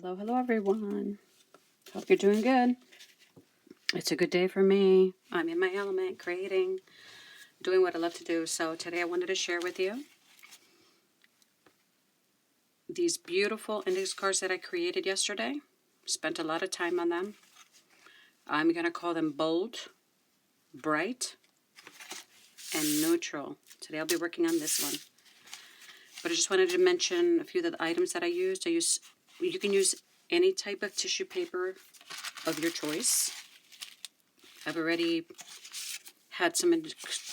Hello, hello everyone. Hope you're doing good. It's a good day for me. I'm in my element, creating, doing what I love to do. So today I wanted to share with you these beautiful index cards that I created yesterday. Spent a lot of time on them. I'm going to call them bold, bright, and neutral. Today I'll be working on this one. But I just wanted to mention a few of the items that I used. You can use any type of tissue paper of your choice. I've already had some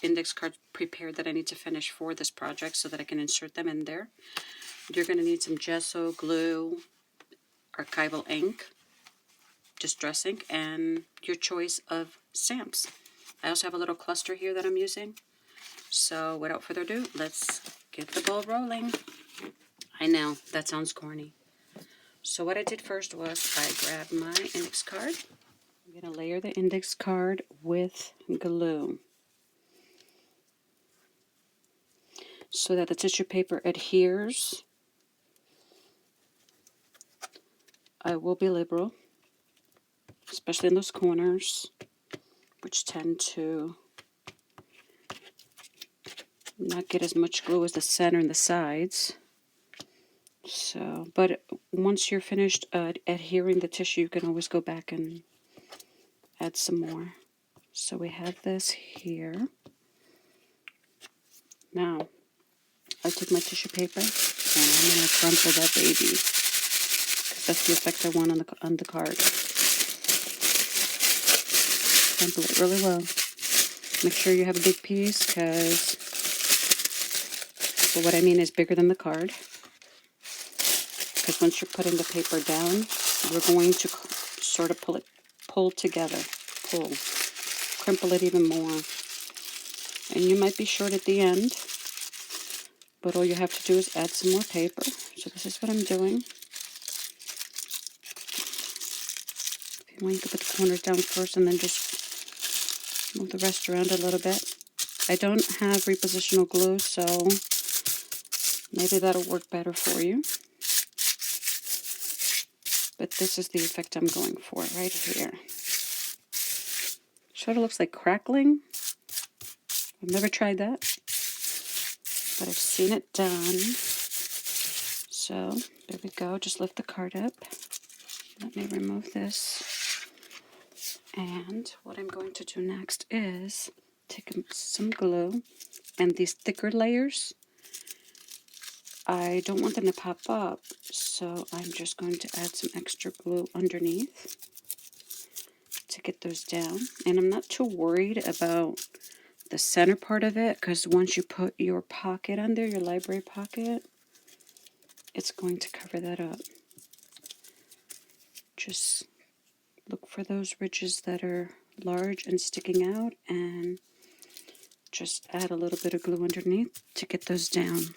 index cards prepared that I need to finish for this project so that I can insert them in there. You're going to need some gesso, glue, archival ink, distress ink, and your choice of stamps. I also have a little cluster here that I'm using. So without further ado, let's get the ball rolling. I know, that sounds corny. So what I did first was I grabbed my index card. I'm going to layer the index card with glue so that the tissue paper adheres. I will be liberal, especially in those corners, which tend to not get as much glue as the center and the sides. So, but once you're finished adhering the tissue, you can always go back and add some more. So we have this here. Now, I take my tissue paper and I'm going to crumple that baby, because that's the effect I want on the card. Crumple it really well. Make sure you have a big piece, because what I mean is bigger than the card. Because once you're putting the paper down, you're going to sort of pull together, crimple it even more. And you might be short at the end, but all you have to do is add some more paper. So this is what I'm doing. If you want, you can put the corners down first and then just move the rest around a little bit. I don't have repositional glue, so maybe that'll work better for you. But this is the effect I'm going for right here. Sort of looks like crackling. I've never tried that, but I've seen it done. So there we go. Just lift the card up. Let me remove this. And what I'm going to do next is take some glue, and these thicker layers, I don't want them to pop up, so I'm just going to add some extra glue underneath to get those down. And I'm not too worried about the center part of it, because once you put your pocket on there, your library pocket, it's going to cover that up. Just look for those ridges that are large and sticking out, and just add a little bit of glue underneath to get those down.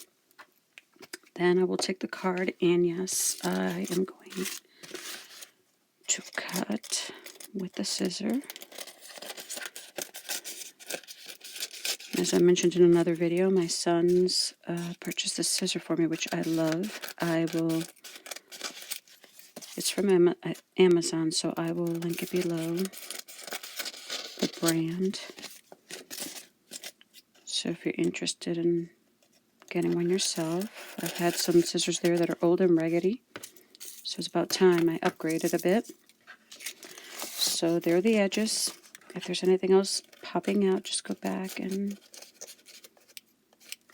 Then I will take the card, and yes, I am going to cut with the scissor. As I mentioned in another video, my sons purchased this scissor for me, which I love. It's from Amazon, so I will link it below, the brand. So if you're interested in getting one yourself, I've had some scissors there that are old and raggedy, so it's about time I upgraded a bit. So there are the edges. If there's anything else popping out, just go back, and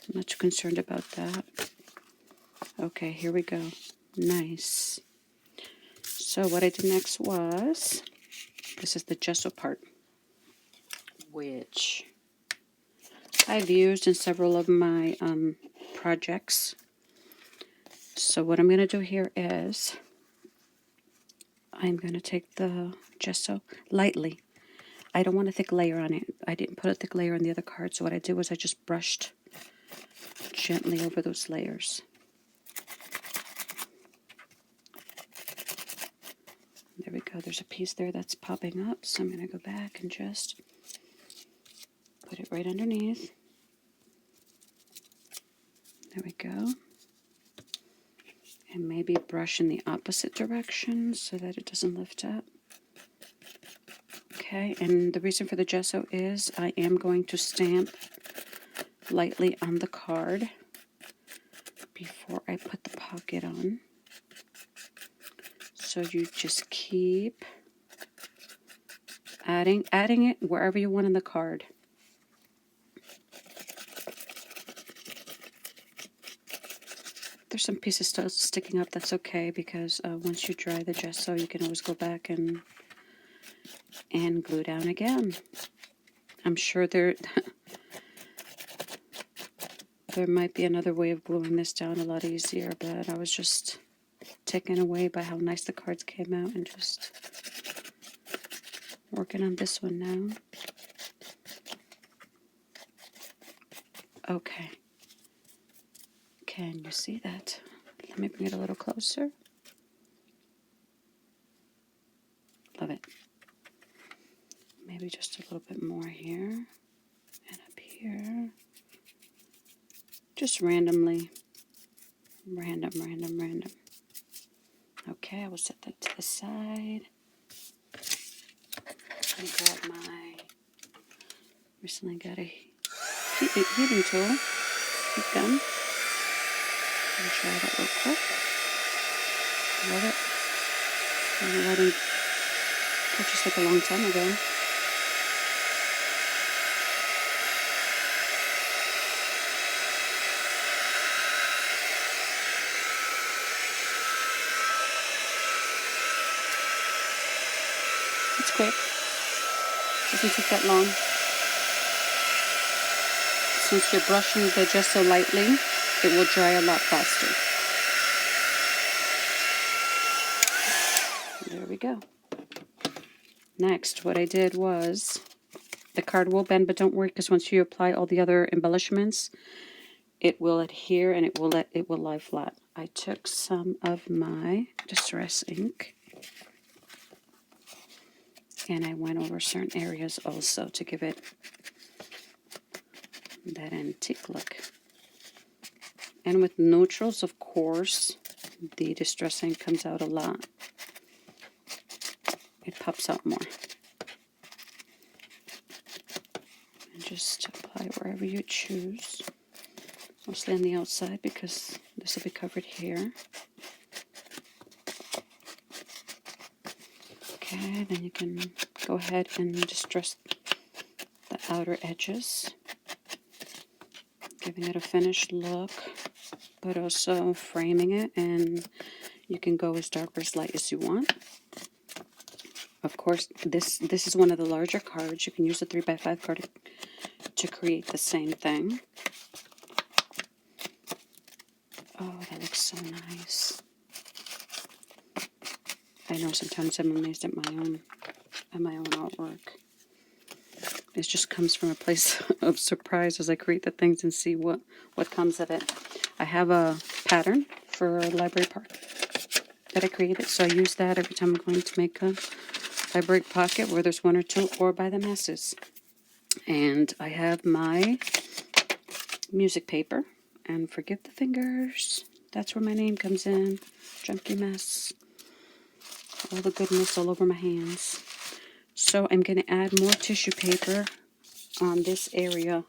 I'm not too concerned about that. Okay, here we go. Nice. So what I did next was, this is the gesso part, which I've used in several of my projects. So what I'm going to do here is, I'm going to take the gesso lightly. I don't want a thick layer on it. I didn't put a thick layer on the other card, so what I did was I just brushed gently over those layers. There we go. There's a piece there that's popping up, so I'm going to go back and just put it right underneath. There we go. And maybe brush in the opposite direction so that it doesn't lift up. Okay, and the reason for the gesso is I am going to stamp lightly on the card before I put the pocket on. So you just keep adding it wherever you want on the card. There's some pieces still sticking up. That's okay, because once you dry the gesso, you can always go back and glue down again. I'm sure there might be another way of gluing this down a lot easier, but I was just taken away by how nice the cards came out and just working on this one now. Okay. Can you see that? Let me bring it a little closer. Love it. Maybe just a little bit more here and up here. Just randomly. Random. Okay, I will set that to the side. I'm going to grab my, recently got a heating tool, heat gun. I'll try that real quick. Love it. I didn't purchase it a long time ago. It's quick. Doesn't take that long. Since you're brushing the gesso lightly, it will dry a lot faster. There we go. Next, what I did was, the card will bend, but don't worry, because once you apply all the other embellishments, it will adhere and it will lie flat. I took some of my distress ink and I went over certain areas also to give it that antique look. And with neutrals, of course, the distress ink comes out a lot. It pops out more. And just apply wherever you choose. Mostly on the outside because this will be covered here. Okay, then you can go ahead and distress the outer edges, giving it a finished look, but also framing it, and you can go as dark or as light as you want. Of course, this is one of the larger cards. You can use a 3x5 card to create the same thing. Oh, that looks so nice. I know sometimes I'm amazed at my own artwork. It just comes from a place of surprise as I create the things and see what comes of it. I have a pattern for a library park that I created, so I use that every time I'm going to make a library pocket where there's one or two, or by the masses. And I have my music paper, and forgive the fingers, that's where my name comes in. Junky mess. All the goodness all over my hands. So I'm going to add more tissue paper on this area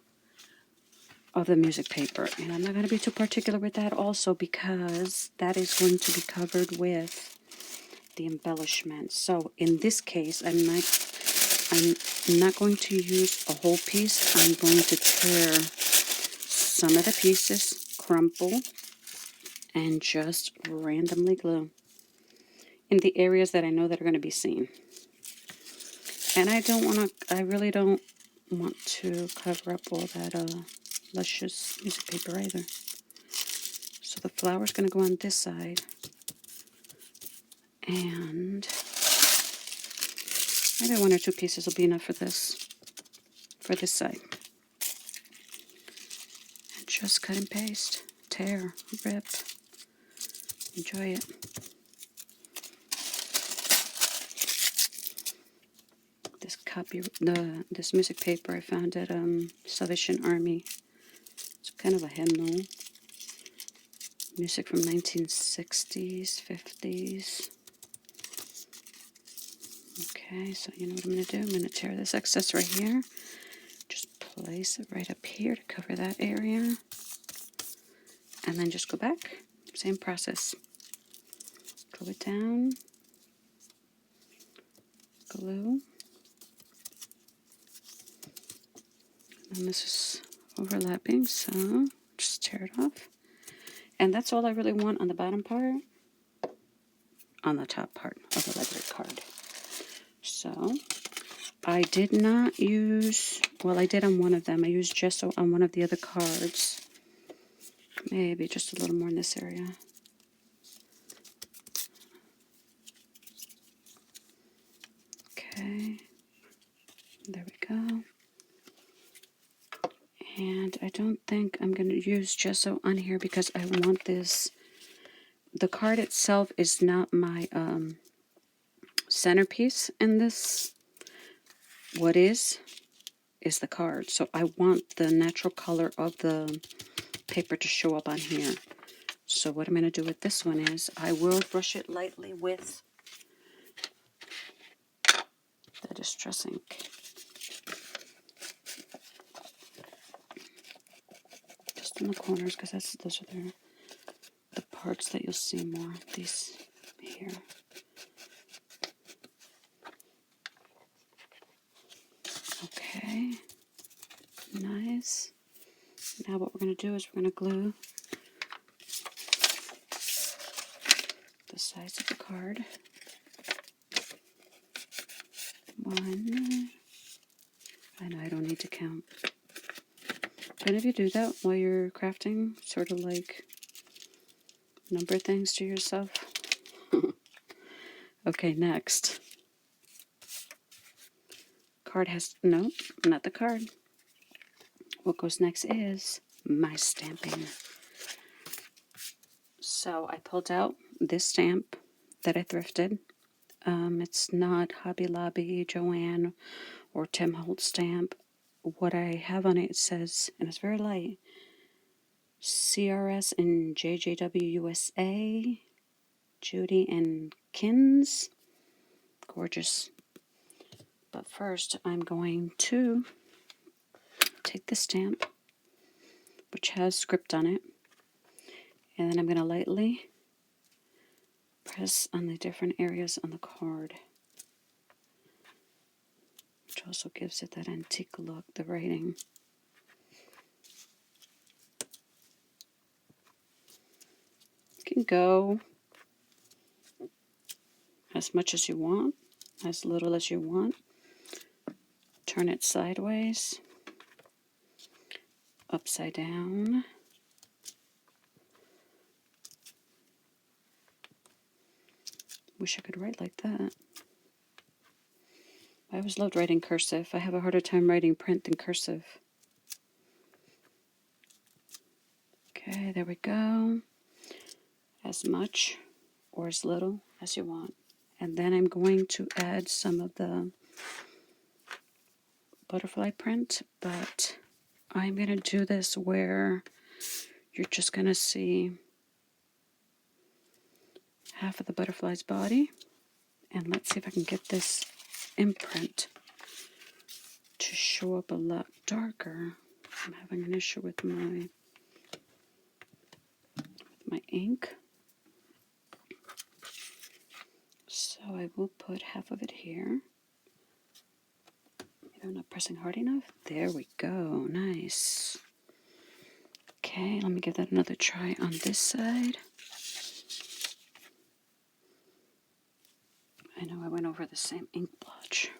of the music paper. And I'm not going to be too particular with that also, because that is going to be covered with the embellishment. So in this case, I'm not going to use a whole piece. I'm going to tear some of the pieces, crumple, and just randomly glue in the areas that I know that are going to be seen. And I really don't want to cover up all that luscious music paper either. So the flower's going to go on this side. And maybe one or two pieces will be enough for this side. And just cut and paste, tear, rip, enjoy it. This music paper I found at Salvation Army. It's kind of a hymnal. Music from 1960s, 50s. Okay, so you know what I'm going to do? I'm going to tear this excess right here. Just place it right up here to cover that area. And then just go back. Same process. Glue it down. Glue. And this is overlapping, so just tear it off. And that's all I really want on the bottom part, on the top part of the regular card. So I did not use, well, I did on one of them. I used gesso on one of the other cards. Maybe just a little more in this area. Okay, there we go. And I don't think I'm going to use gesso on here because I want this. The card itself is not my centerpiece in this. What is the card. So I want the natural color of the paper to show up on here. So what I'm going to do with this one is I will brush it lightly with the Distress ink. Just in the corners because those are the parts that you'll see more. These here. Okay. Nice. Now what we're going to do is we're going to glue the sides of the card. One. I know I don't need to count. But if you do that while you're crafting, sort of like number things to yourself. Okay, next. Card has, no, not the card. What goes next is my stamping. So I pulled out this stamp that I thrifted. It's not Hobby Lobby, Joanne, or Tim Holtz stamp. What I have on it, it says, and it's very light, CRS and JJW USA, Judy and Kins. Gorgeous. But first, I'm going to take the stamp, which has script on it, and then I'm going to lightly press on the different areas on the card, which also gives it that antique look, the writing. You can go as much as you want, as little as you want. Turn it sideways, upside down. Wish I could write like that. I always loved writing cursive. I have a harder time writing print than cursive. Okay, there we go. As much or as little as you want. And then I'm going to add some of the butterfly print, but I'm going to do this where you're just going to see half of the butterfly's body. And let's see if I can get this imprint to show up a lot darker. I'm having an issue with my ink. So I will put half of it here. Maybe I'm not pressing hard enough. There we go. Nice. Okay, let me give that another try on this side. I know I went over the same ink blotch.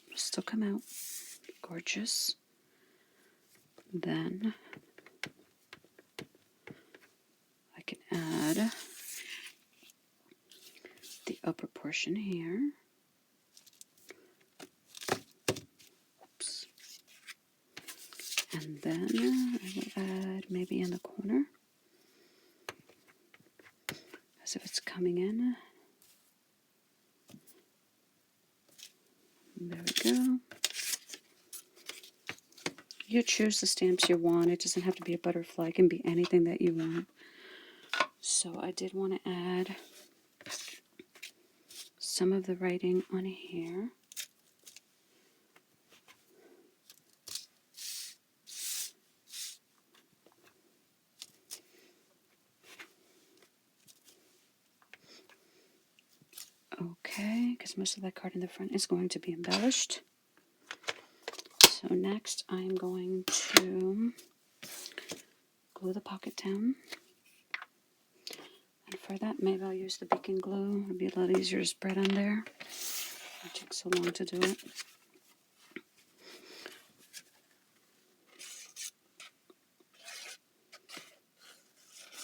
It'll still come out gorgeous. Then I can add the upper portion here. Oops. And then I will add maybe in the corner, as if it's coming in. There we go. You choose the stamps you want. It doesn't have to be a butterfly. It can be anything that you want. So I did want to add some of the writing on here. Okay, because most of that card in the front is going to be embellished. So next I'm going to glue the pocket down. And for that, maybe I'll use the beacon glue. It'll be a lot easier to spread on there. It took so long to do it.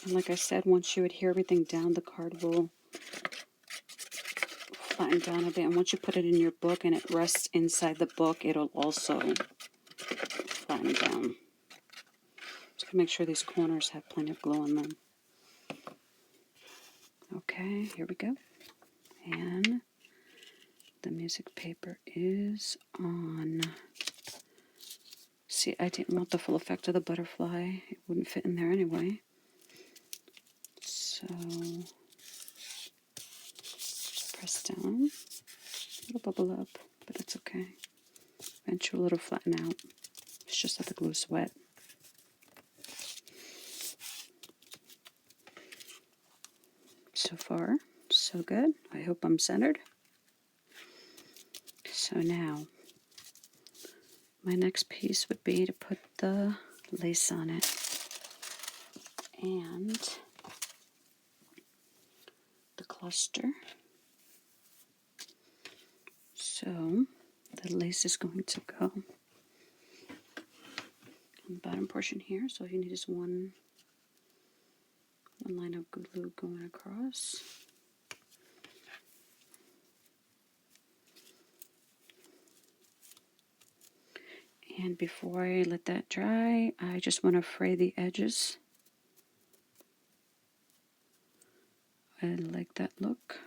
And like I said, once you adhere everything down, the card will flatten down a bit. And once you put it in your book and it rests inside the book, it'll also flatten down. Just gonna make sure these corners have plenty of glue on them. Okay, here we go. And the music paper is on. See, I didn't want the full effect of the butterfly. It wouldn't fit in there anyway. So, just press down. It'll bubble up, but it's okay. Eventually it'll flatten out. It's just that the glue's wet. So far, so good. I hope I'm centered. So now, my next piece would be to put the lace on it. And the cluster. So the lace is going to go on the bottom portion here. So all you need is one line of glue going across. And before I let that dry, I just want to fray the edges. I like that look.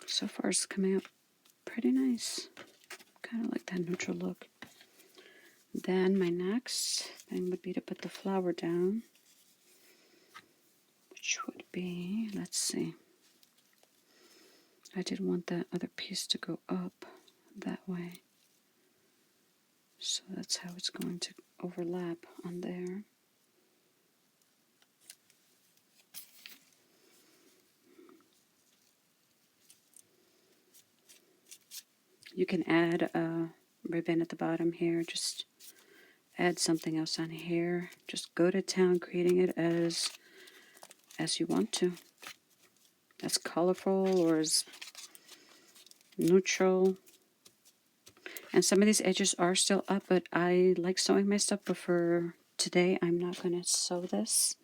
So far it's coming out pretty nice. Kind of like that neutral look. Then my next thing would be to put the flower down, which would be, let's see, I did want that other piece to go up that way. So that's how it's going to overlap on there. You can add a ribbon at the bottom here, just add something else on here. Just go to town creating it as you want to. As colorful or as neutral. And some of these edges are still up, but I like sewing my stuff, but for today I'm not going to sew this.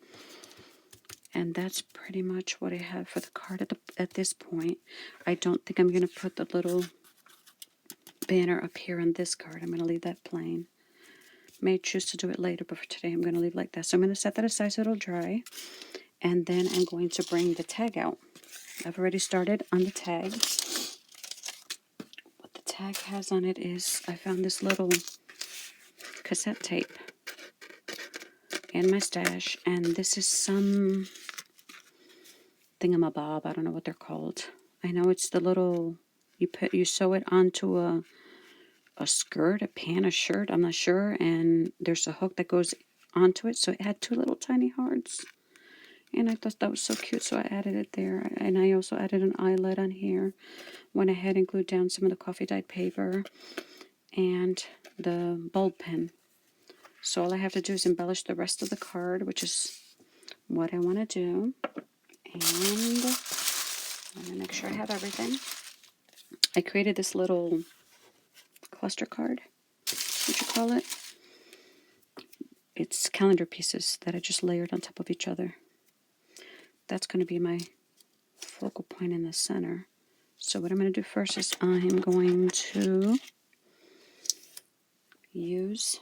And that's pretty much what I have for the card at this point. I don't think I'm going to put the little banner up here on this card. I'm going to leave that plain. May choose to do it later, but for today I'm going to leave like that. So I'm going to set that aside so it'll dry. And then I'm going to bring the tag out. I've already started on the tag. What the tag has on it is, I found this little cassette tape in my stash, and this is some thingamabob. I don't know what they're called. I know it's the little, you sew it onto a skirt, a pant, a shirt, I'm not sure, and there's a hook that goes onto it, so it had two little tiny hearts. And I thought that was so cute, so I added it there. And I also added an eyelet on here. Went ahead and glued down some of the coffee dyed paper and the bulb pen. So all I have to do is embellish the rest of the card, which is what I want to do. And let me make sure I have everything. I created this little cluster card, what you call it. It's calendar pieces that I just layered on top of each other. That's going to be my focal point in the center. So what I'm going to do first is I'm going to use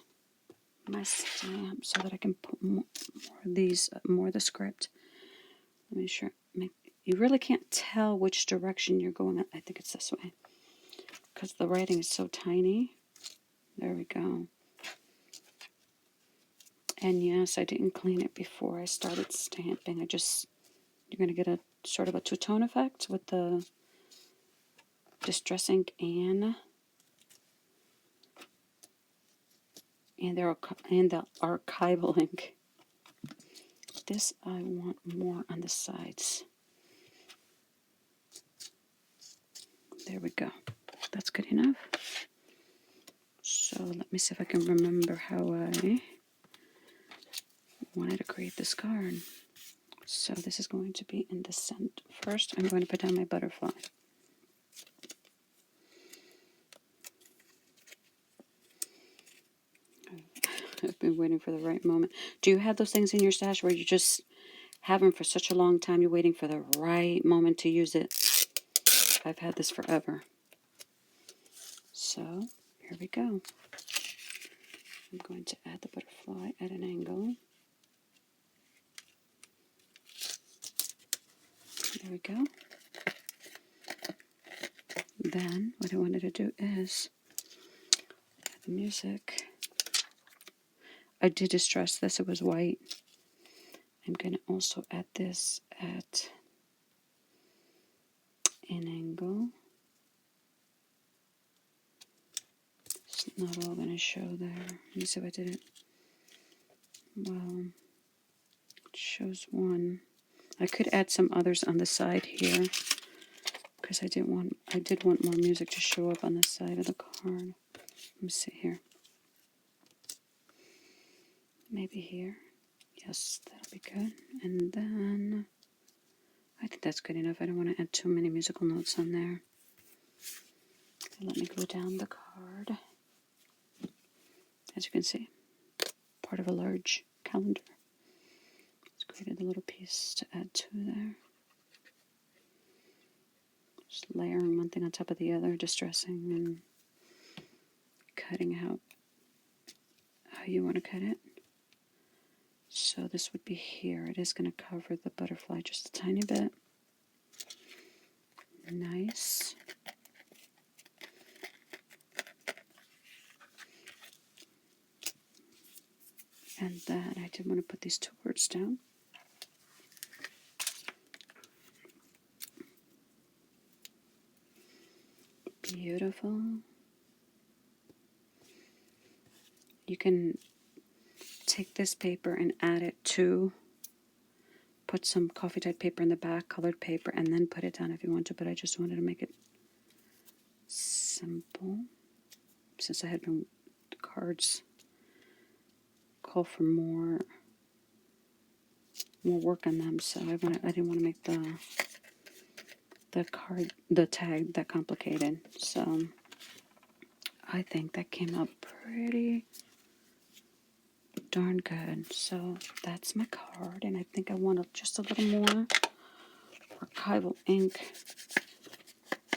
my stamp so that I can put more of the script. Let me sure. You really can't tell which direction you're going. I think it's this way because the writing is so tiny. There we go. And yes, I didn't clean it before I started stamping. You're going to get a sort of a two-tone effect with the Distress ink and the archival ink. This I want more on the sides. There we go. That's good enough. So let me see if I can remember how I wanted to create this card. So this is going to be in the center. First, I'm going to put down my butterfly. I've been waiting for the right moment. Do you have those things in your stash where you just have them for such a long time, you're waiting for the right moment to use it? I've had this forever. So, here we go. I'm going to add the butterfly at an angle. There we go. Then, what I wanted to do is add the music. I did distress this, it was white. I'm going to also add this at an angle. It's not all going to show there. Let me see if I did it. Well, it shows one. I could add some others on the side here because I did want more music to show up on the side of the card. Let me see here. Maybe here. Yes, that'll be good. And then I think that's good enough. I don't want to add too many musical notes on there. Let me glue down the card. As you can see, part of a large calendar. Just created a little piece to add to there. Just layering one thing on top of the other, distressing and cutting out how you want to cut it. So this would be here. It is going to cover the butterfly just a tiny bit. Nice. And then I did want to put these two words down. Beautiful. You can take this paper and add it to, put some coffee dyed paper in the back, colored paper, and then put it down if you want to, but I just wanted to make it simple. Since I had been, the cards call for more work on them, so I didn't want to make the tag that complicated. So I think that came out pretty darn good. So that's my card, and I think I want just a little more archival ink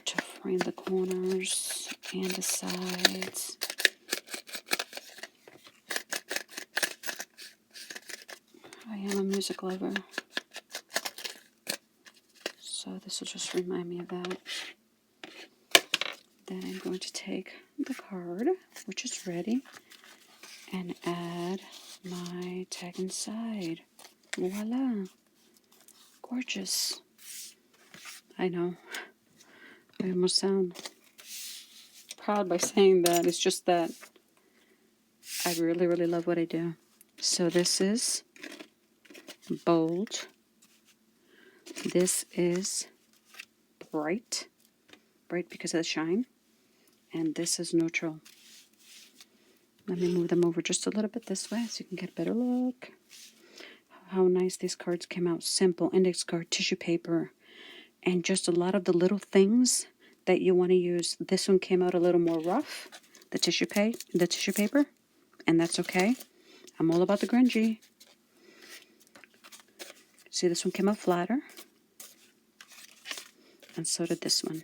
to frame the corners and the sides. I am a music lover, so this will just remind me of that. Then I'm going to take the card, which is ready, and add my tag inside. Voila! Gorgeous. I know. I almost sound proud by saying that. It's just that I really, really love what I do. So this is bold. This is bright. Bright because of the shine. And this is neutral. Let me move them over just a little bit this way so you can get a better look. How nice these cards came out. Simple index card, tissue paper, and just a lot of the little things that you want to use. This one came out a little more rough, the tissue paper, and that's okay. I'm all about the grungy. See, this one came out flatter, and so did this one.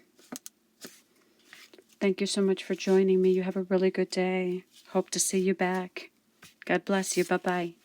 Thank you so much for joining me. You have a really good day. Hope to see you back. God bless you. Bye-bye.